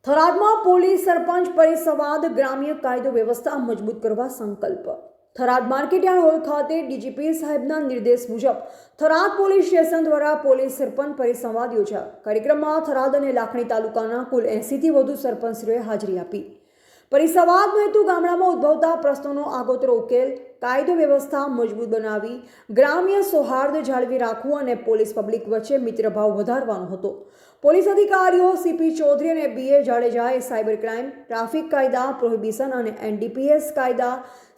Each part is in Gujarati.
થરાદમાં પોલીસ સરપંચ પરિસંવાદ ગ્રામ્ય કાયદો વ્યવસ્થા મજબૂત કરવા સંકલ્પ। થરાદ માર્કેટયાર્ડ હોલ ખાતે ડીજીપી સાહેબના નિર્દેશ મુજબ થરાદ પોલીસ સ્ટેશન દ્વારા પોલીસ સરપંચ પરિસંવાદ યોજાયો। કાર્યક્રમમાં થરાદ અને લાખણી તાલુકાના કુલ 80થી વધુ સરપંચશ્રીઓએ હાજરી આપી। પરિસંવાદનો હેતુ ગામડામાં ઉદ્ભવતા પ્રશ્નોનો આગોતરો ઉકેલ, કાયદો વ્યવસ્થા મજબૂત બનાવી ગ્રામ્ય સૌહાર્દ જાળવી રાખવું અને પોલીસ પબ્લિક વચ્ચે મિત્રભાવ વધારવાનો હતો। પોલીસ અધિકારીઓ સીપી ચૌધરી અને બીએ જાડેજાએ સાયબર ક્રાઇમ, ટ્રાફિક કાયદા, પ્રોહિબિશન અને એનડીપીએસ કાયદા,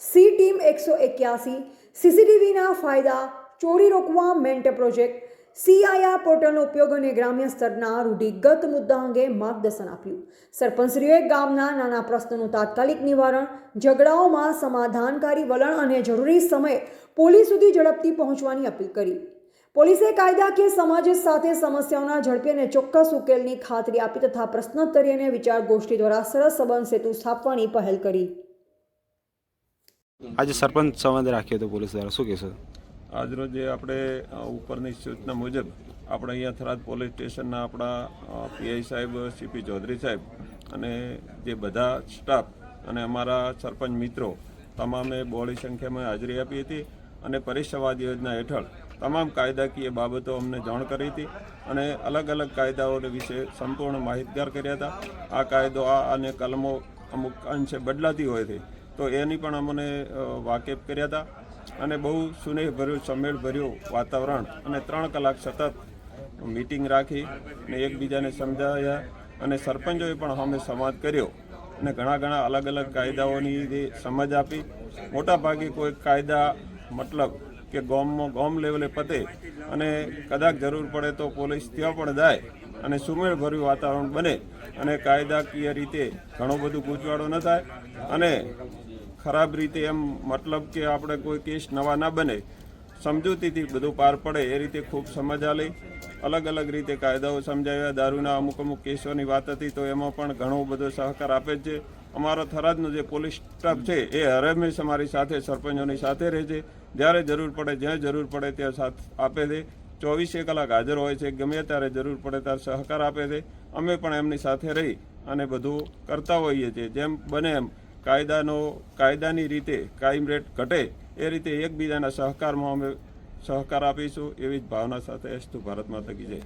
સી ટીમ 181, સીસીટીવીના ફાયદા, ચોરી રોકવા મેન્ટ પ્રોજેક્ટ, CIR પોર્ટલનો ઉપયોગ અને ગ્રામ્ય સ્તરના રૂઢિગત મુદ્દા અંગે માર્ગદર્શન આપ્યું। સરપંચશ્રીઓએ ગામના નાના પ્રશ્નોનું તાત્કાલિક નિવારણ, ઝઘડાઓમાં સમાધાનકારી વલણ અને જરૂરી સમયે પોલીસ સુધી ઝડપથી પહોંચવાની અપીલ કરી। પોલીસે કાયદાકીય સમાજ સાથે સમસ્યાઓના ઝડપી અને ચોક્કસ ઉકેલની ખાતરી આપી તથા પ્રશ્નોત્તરી અને વિચાર ગોષ્ઠી દ્વારા સરસ સંબંધ સેતુ સ્થાપવાની પહેલ કરી। આજે સરપંચ સંવાદ રાખ્યો હતો પોલીસ દ્વારા, શું કહેશો? આજરોજ આપણે ઉપરની સૂચના મુજબ આપણે અહીંયા થરાદ પોલીસ સ્ટેશનના આપણા પીઆઈ સાહેબ, સીપી ચૌધરી સાહેબ અને જે બધા સ્ટાફ અને અમારા સરપંચ મિત્રો તમામે બહોળી સંખ્યામાં હાજરી આપી હતી અને પરિસંવાદ યોજના હેઠળ તમામ કાયદાકીય બાબતો અમને જાણ કરી હતી અને અલગ અલગ કાયદાઓ વિશે સંપૂર્ણ માહિતગાર કર્યા હતા। આ કાયદો અને કલમો અમુક અંશે બદલાતી હોય છે તો એની પણ અમને વાકેફ કર્યા હતા અને બહુ સુનેહભર્યું, સમેળભર્યું વાતાવરણ અને 3 કલાક સતત મીટિંગ રાખી અને એકબીજાને સમજાવ્યા અને સરપંચોએ પણ અમે સંવાદ કર્યો અને ઘણા અલગ અલગ કાયદાઓની જે સમજ આપી। મોટાભાગે કોઈ કાયદા મતલબ કે ગામ લેવલે પતે અને કદાચ જરૂર પડે તો પોલીસ ત્યાં પણ જાય અને સુમેળભર્યું વાતાવરણ બને અને કાયદાકીય રીતે ઘણું બધું ગૂંચવાડો ન થાય અને ખરાબ રીતે એમ મતલબ કે આપણે કોઈ કેસ નવા ના બને, સમજૂતીથી બધું પાર પડે એ રીતે ખૂબ સમજ આલી। અલગ અલગ રીતે કાયદાઓ સમજાવ્યા। દારૂના અમુક કેસોની વાત હતી તો એમાં પણ ઘણો બધો સહકાર આપે છે। અમારો થરાદનો જે પોલીસ સ્ટાફ છે એ હંમેશ અમારી સાથે, સરપંચોની સાથે રહે છે। જ્યારે જરૂર પડે, જ્યાં જરૂર પડે ત્યાં સાથ આપે છે। 24 કલાક હાજર હોય છે। ગમે ત્યારે જરૂર પડે ત્યારે સહકાર આપે છે। અમે પણ એમની સાથે રહી અને બધું કરતા હોઈએ છીએ। જેમ બને એમ કાયદાની રીતે ક્રાઇમ રેટ ઘટે એ રીતે એકબીજાના સહકારમાં અમે સહકાર આપીશું, એવી જ ભાવના સાથે અસ્તુ ભારત માતા કી જય।